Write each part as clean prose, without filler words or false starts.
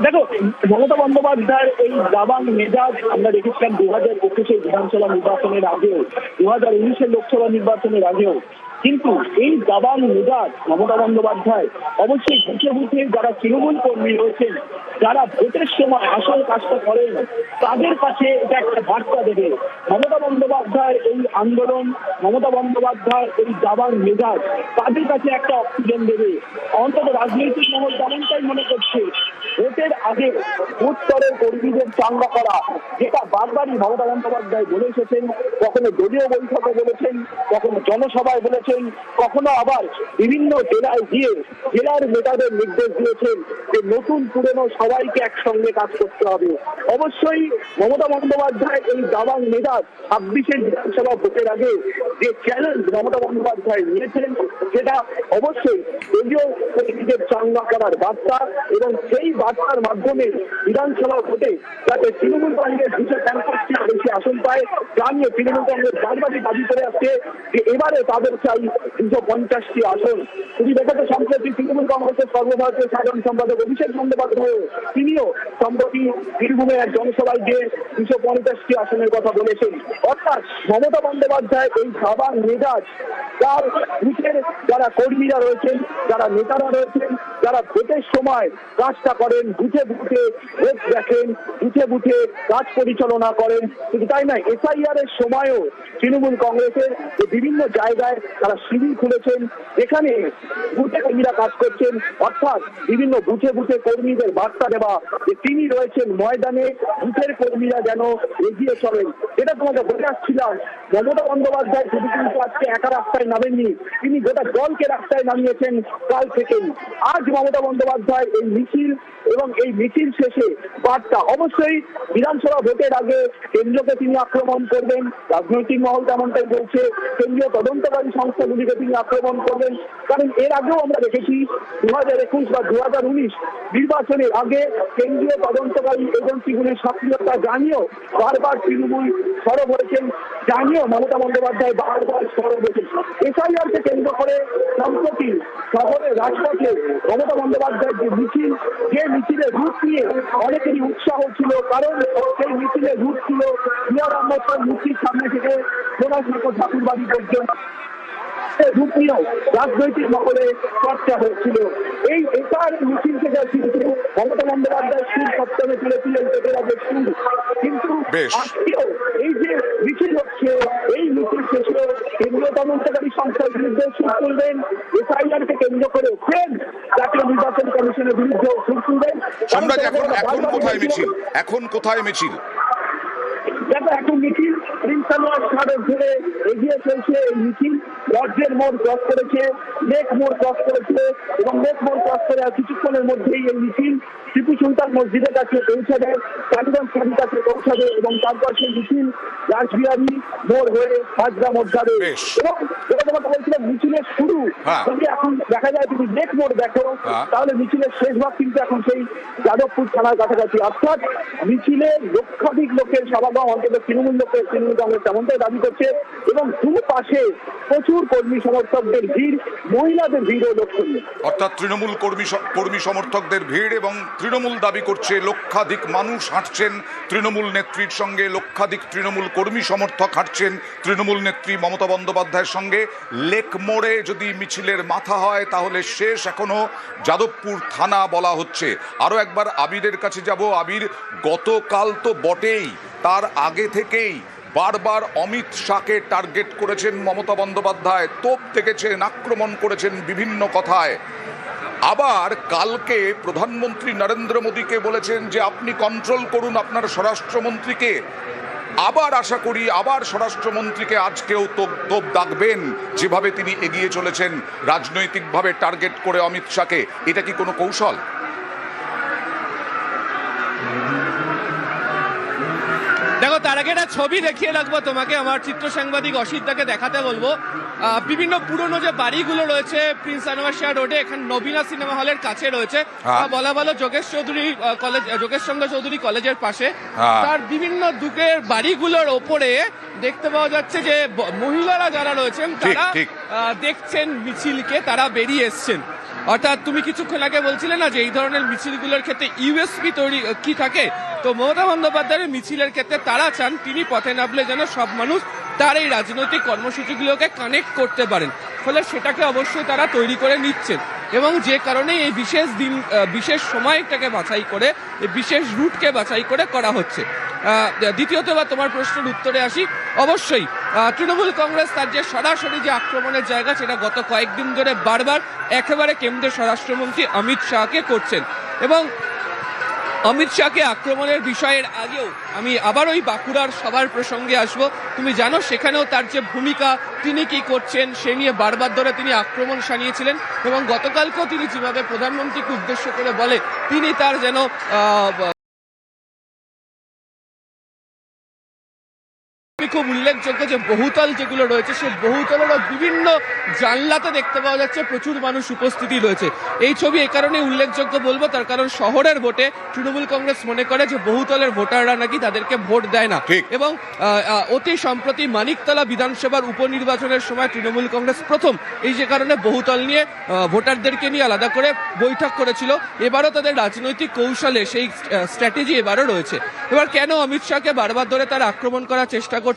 দেখো, মমতা বন্দ্যোপাধ্যায়ের এই দাবাং মেজাজ আমরা দেখেছিলাম 2021-এর বিধানসভা নির্বাচনের আগেও, 2019-এর লোকসভা নির্বাচনের আগেও। কিন্তু এই দাবাং মেজাজ মমতা বন্দ্যোপাধ্যায় অবশ্যই বুঝে বুঝে যারা তৃণমূল কর্মী রয়েছেন, যারা ভোটের সময় আসল কাজটা করেন, তাদের কাছে এটা একটা বার্তা দেবে। মমতা বন্দ্যোপাধ্যায়ের এই আন্দোলন, মমতা বন্দ্যোপাধ্যায়ের এই দাবাং মেজাজ তাদের কাছে একটা অক্সিজেন দেবে। অন্তত রাজনৈতিক মহল তেমনটাই মনে করছে। ভোটের আগে বুথ স্তরের কর্মীদের চাঙ্গা করা, যেটা বারবারই মমতা বন্দ্যোপাধ্যায় বলে এসেছেন, কখনো দলীয় বৈঠকে বলেছেন, কখনো জনসভায় বলেছেন, কখনো আবার বিভিন্ন জেলায় গিয়ে জেলার নেতাদের নির্দেশ দিয়েছেন যে নতুন পুরনো সবাইকে একসঙ্গে কাজ করতে হবে। অবশ্যই মমতা বন্দ্যোপাধ্যায় এই দাবাং মেজাজ 26-এর বিধানসভা ভোটের আগে যে চ্যালেঞ্জ মমতা বন্দ্যোপাধ্যায় নিয়েছেন, সেটা অবশ্যই দলীয় কর্মীদের চাঙ্গা করার বার্তা, এবং সেই বার্তার মাধ্যমে বিধানসভা ভোটে যাতে তৃণমূল কংগ্রেস 250টির বেশি আসন পায়, যা নিয়ে তৃণমূল কংগ্রেস বারবারই দাবি করে আসছে যে এবারে তাদের চাই 250টি আসন। তুমি দেখেছো সম্প্রতি তৃণমূল কংগ্রেসের সর্বভারতীয় সাধারণ সম্পাদক অভিষেক বন্দ্যোপাধ্যায় তিনিও সম্প্রতি বীরভূমে এক জনসভায় গিয়ে 250টি আসনের কথা বলেছেন। অর্থাৎ মমতা বন্দ্যোপাধ্যায় এই দাবাং মেজাজ, তার বুথের যারা কর্মীরা রয়েছেন, যারা নেতারা রয়েছেন, যারা ভোটের সময় কাজটা করেন, বুথে বুথে ভোট দেখেন, বুথে বুথে কাজ পরিচালনা করেন। কিন্তু তাই নয়, এসআইআর এর সময়ও তৃণমূল কংগ্রেসের যে বিভিন্ন জায়গায় তারা শিবির খুলেছেন, যেখানে বুথে কর্মীরা কাজ করছেন। অর্থাৎ বিভিন্ন বুথে বুথে কর্মীদের বার্তা দেওয়া যে তিনি রয়েছেন ময়দানে, বুথের কর্মীরা যেন এগিয়ে চলেন। এটা তোমাকে বলে আসছিলাম, মমতা বন্দ্যোপাধ্যায় শুধু কিন্তু আজকে একা রাস্তায় নামেননি, তিনি গোটা দলকে রাস্তায় নামিয়েছেন কাল থেকেই। আজ মমতা বন্দ্যোপাধ্যায় এই মিছিল এবং এই মিছিল শেষে বার্তা, অবশ্যই বিধানসভা ভোটের আগে কেন্দ্রকে তিনি আক্রমণ করবেন, রাজনৈতিক মহল তেমনটাই বলছে, কেন্দ্রীয় তদন্তকারী সংস্থাগুলিকে তিনি আক্রমণ করবেন। কারণ এর আগেও আমরা দেখেছি 2021 বা 2019 নির্বাচনের আগে কেন্দ্রীয় তদন্তকারী এজেন্সিগুলির সক্রিয়তা জানিয়েও বারবার তৃণমূল সরব হয়েছেন, জানিয়েও মমতা বন্দ্যোপাধ্যায় বারবার সরব হয়েছেন। এসআইআরকে কেন্দ্র করে সম্প্রতি শহরের রাজপথে মমতা বন্দ্যোপাধ্যায়ের যে মিছিল, যে মিছিলের রূপ নিয়ে অনেকেরই উৎসাহ ছিল, কারণ সেই মিছিলের রূপ ছিল জিয়া রহমতের মূর্তির সামনে থেকে সোনাশঙ্কর ঠাকুর বাড়ি পর্যন্ত রূপ নিয়েও রাজনৈতিক মহলে চর্চা হয়েছিল। এই এটার মিছিল থেকে কিন্তু মমতা বন্দ্যোপাধ্যায় সুর সপ্তমে তুলেছিলেন ভোটের আগে সুর, কিন্তু আজকেও এই যে মিছিল হচ্ছে, এই মিছিল শেষে কেন্দ্রীয় তদন্তকারী সংস্থার বিরুদ্ধে সুর তুলবেন, এসআইআরকে কেন্দ্র করে ফের জাতীয় নির্বাচন কমিশনের বিরুদ্ধে সুর তুলবেন। এখন কোথায় মিছিল? এখন কোথায় মিছিল? দেখো, এখন মিছিল প্রিন্স আনোয়ার সড়ক ধরে এগিয়ে চলছে। এই মিছিল লর্ডসের মোড় ক্রস করেছে, লেক মোড় ক্রস করেছে, এবং লেক মোড় ক্রস করে আর কিছুক্ষণের মধ্যেই এই মিছিল টিপু সুলতান মসজিদের কাছে পৌঁছাবে, কালীগঞ্জ ফাঁড়ির কাছে পৌঁছাবে, এবং তারপর সেই মিছিল রাসবিহারী মোড় হয়ে হাজরা মোড় যাবে। এবং যেটা তোমাকে বলছিলাম, মিছিলের শুরু যদি এখন দেখা যায়, তুমি লেক মোড় দেখো, তাহলে মিছিলের শেষ ভাগ কিন্তু এখন সেই যাদবপুর থানার কাছাকাছি। অর্থাৎ মিছিলে লক্ষাধিক লোকের সমাগম, অন্তত তৃণমূল কংগ্রেস তেমনটাই দাবি করছে, এবং দুপাশে প্রচুর কর্মী সমর্থকদের ভিড়, মহিলাদের ভিড়ও লক্ষণীয়। অর্থাৎ তৃণমূল কর্মী সমর্থকদের ভিড়, এবং তৃণমূল দাবি করছে লক্ষাধিক মানুষ হাঁটছেন তৃণমূল নেত্রীর সঙ্গে, লক্ষাধিক তৃণমূল কর্মী সমর্থক হাঁটছেন তৃণমূল নেত্রী মমতা বন্দ্যোপাধ্যায়ের সঙ্গে। লেক মোড়ে যদি মিছিলের মাথা হয়, তাহলে শেষ এখনো যাদবপুর থানা বলা হচ্ছে। আরও একবার আবিরের কাছে যাব। আবির, গতকাল তো বটেই, তার আগে থেকেই বারবার অমিত শাহকে টার্গেট করেছেন মমতা বন্দ্যোপাধ্যায়, তোপ দেখেছেন, আক্রমণ করেছেন বিভিন্ন কথায়। আবার কালকে প্রধানমন্ত্রী নরেন্দ্র মোদীকে বলেছেন যে আপনি কন্ট্রোল করুন আপনার স্বরাষ্ট্রমন্ত্রীকে। আবার আশা করি আবার স্বরাষ্ট্রমন্ত্রীকে আজকেও তোপ দাগবেন, যেভাবে তিনি এগিয়ে চলেছেন রাজনৈতিকভাবে টার্গেট করে অমিত শাহকে। এটা কি কোনো কৌশল? দেখো, তার আগে একটা ছবি দেখিয়ে রাখবো তোমাকে, আমার চিত্র সাংবাদিক অসিতদাকে দেখাতে বলবো। বিভিন্ন পুরনো যে বাড়িগুলো রয়েছে প্রিন্স আনোয়ার শাহ রোডে, এখানে নবীনা সিনেমা হলের কাছে রয়েছে, বলা ভালো যোগেশ চন্দ্র চৌধুরী কলেজের পাশে। তার বিভিন্ন দুঃখের বাড়িগুলোর ওপরে দেখতে পাওয়া যাচ্ছে যে মহিলারা যারা রয়েছেন তারা দেখছেন মিছিলকে, তারা বেরিয়ে এসছেন। অর্থাৎ তুমি কিছুক্ষণ আগে বলছিলে না যে এই ধরনের মিছিলগুলোর ক্ষেত্রে ইউএসপি তৈরি কি থাকে, তো মমতা বন্দ্যোপাধ্যায়ের মিছিলের ক্ষেত্রে তারা চান তিনি পথে নামলে যেন সব মানুষ তার এই রাজনৈতিক কর্মসূচিগুলোকে কানেক্ট করতে পারেন, ফলে সেটাকে অবশ্যই তারা তৈরি করে নিচ্ছেন এবং যে কারণে এই বিশেষ দিন বিশেষ সময়টাকে বাছাই করে এই বিশেষ রুটকে বাছাই করে করা হচ্ছে। দ্বিতীয়ত বা তোমার প্রশ্নের উত্তরে আসি, অবশ্যই তৃণমূল কংগ্রেস তার যে সরাসরি যে আক্রমণের জায়গা সেটা গত কয়েকদিন ধরে বারবার একেবারে কেন্দ্রীয় স্বরাষ্ট্রমন্ত্রী অমিত শাহকে করছেন এবং অমিত শাহকে আক্রমণের বিষয়ের আগেও আমি আবার ওই বাঁকুড়ার সভার প্রসঙ্গে আসব। তুমি জানো সেখানেও তার যে ভূমিকা, তিনি কি করছেন সে নিয়ে বারবার ধরে তিনি আক্রমণ শানিয়েছিলেন এবং গতকালকেও তিনি যেভাবে প্রধানমন্ত্রীকে উদ্দেশ্য করে বলে তিনি তার যেন খুব উল্লেখযোগ্য যে বহুতল যেগুলো রয়েছে সে বহুতলেরও বিভিন্ন জানলাতে দেখতে পাওয়া যাচ্ছে প্রচুর মানুষ উপস্থিতি রয়েছে। এই ছবি এ কারণে উল্লেখযোগ্য বলবো তার কারণ শহরের ভোটে তৃণমূল কংগ্রেস মনে করে যে বহুতলের ভোটাররা নাকি তাদেরকে ভোট দেয় না এবং অতি সম্প্রতি মানিকতলা বিধানসভার উপনির্বাচনের সময় তৃণমূল কংগ্রেস প্রথম এই যে কারণে বহুতল নিয়ে ভোটারদেরকে নিয়ে আলাদা করে বৈঠক করেছিল। এবারও তাদের রাজনৈতিক কৌশলে সেই স্ট্র্যাটেজি এবারও রয়েছে। এবার কেন অমিত শাহকে বারবার ধরে তারা আক্রমণ করার চেষ্টা করছেন?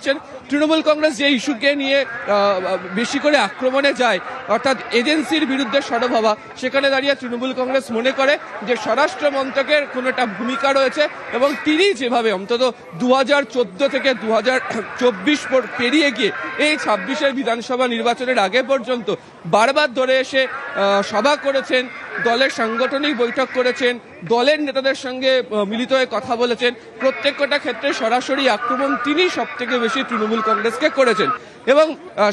তৃণমূল কংগ্রেস যে ইস্যুকে নিয়ে বেশি করে আক্রমণে যায় অর্থাৎ এজেন্সির বিরুদ্ধে সরব হওয়া, সেখানে দাঁড়িয়ে তৃণমূল কংগ্রেস মনে করে যে স্বরাষ্ট্র মন্ত্রকের কোনো একটা ভূমিকা রয়েছে এবং তিনি যেভাবে অন্তত 2014 থেকে 2024 পেরিয়ে গিয়ে এই 26-এর বিধানসভা নির্বাচনের আগে পর্যন্ত বারবার ধরে এসে সভা করেছেন, দলের সাংগঠনিক বৈঠক করেছেন, দলের নেতাদের সঙ্গে মিলিত হয়ে কথা বলেছেন, প্রত্যেকটা ক্ষেত্রে সরাসরি আক্রমণ তিনি সব থেকে বেশি তৃণমূল কংগ্রেসকে করেছেন এবং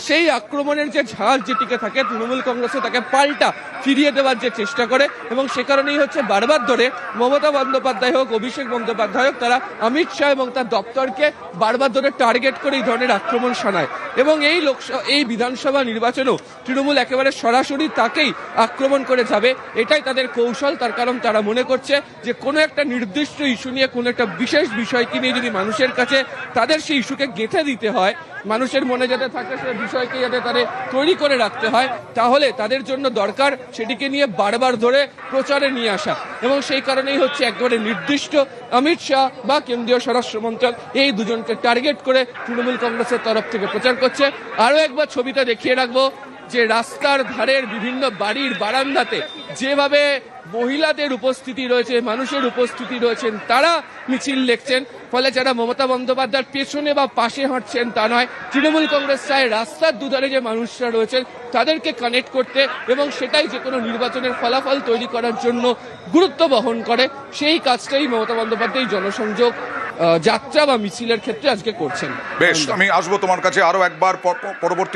সেই আক্রমণের যে ঝাঁজ যেটিকে থাকে তৃণমূল কংগ্রেসে তাকে পাল্টা ফিরিয়ে দেওয়ার যে চেষ্টা করে এবং সে কারণেই হচ্ছে বারবার ধরে মমতা বন্দ্যোপাধ্যায় হোক, অভিষেক বন্দ্যোপাধ্যায় হোক, তারা অমিত শাহ এবং তার দপ্তরকে বারবার ধরে টার্গেট করে এই ধরনের আক্রমণ শানায় এবং এই বিধানসভা নির্বাচনেও তৃণমূল একেবারে সরাসরি তাকেই আক্রমণ করে যাবে, এটাই তাদের কৌশল। তার কারণ তারা মনে করছে যে কোনো একটা নির্দিষ্ট ইস্যু নিয়ে কোনো একটা বিশেষ বিষয়কে নিয়ে যদি মানুষের কাছে তাদের সেই ইস্যুকে গেঁথে দিতে হয়, মানুষের মনে যাতে থাকে সে বিষয়কে যাতে তাদের তৈরি করে রাখতে হয়, তাহলে তাদের জন্য দরকার সেটিকে নিয়ে বারবার ধরে প্রচারে নিয়ে আসা এবং সেই কারণেই হচ্ছে একেবারে নির্দিষ্ট অমিত শাহ বা কেন্দ্রীয় স্বরাষ্ট্রমন্ত্রক এই দুজনকে টার্গেট করে তৃণমূল কংগ্রেসের তরফ থেকে প্রচার করছে। আরও একবার ছবিটা দেখিয়ে রাখবো যে রাস্তার ধারের বিভিন্ন বাড়ির বারান্দাতে যেভাবে মহিলাদের উপস্থিতি রয়েছে, মানুষের উপস্থিতি রয়েছেন, তারা মিছিল দেখছেন, ফলে যারা মমতা বন্দ্যোপাধ্যায়ের পেছনে বা পাশে হাঁটছেন তা নয়, তৃণমূল কংগ্রেস চায় রাস্তার দুধারে যে মানুষরা রয়েছেন তাদেরকে কানেক্ট করতে এবং সেটাই যে কোনো নির্বাচনের ফলাফল তৈরি করার জন্য গুরুত্ব বহন করে। সেই কাজটাই মমতা বন্দ্যোপাধ্যায় জনসংযোগ যাত্রা বা মিছিলের ক্ষেত্রে আজকে করছেন। বেশ, আমি আসবো তোমার কাছে আরো একবার পরবর্তী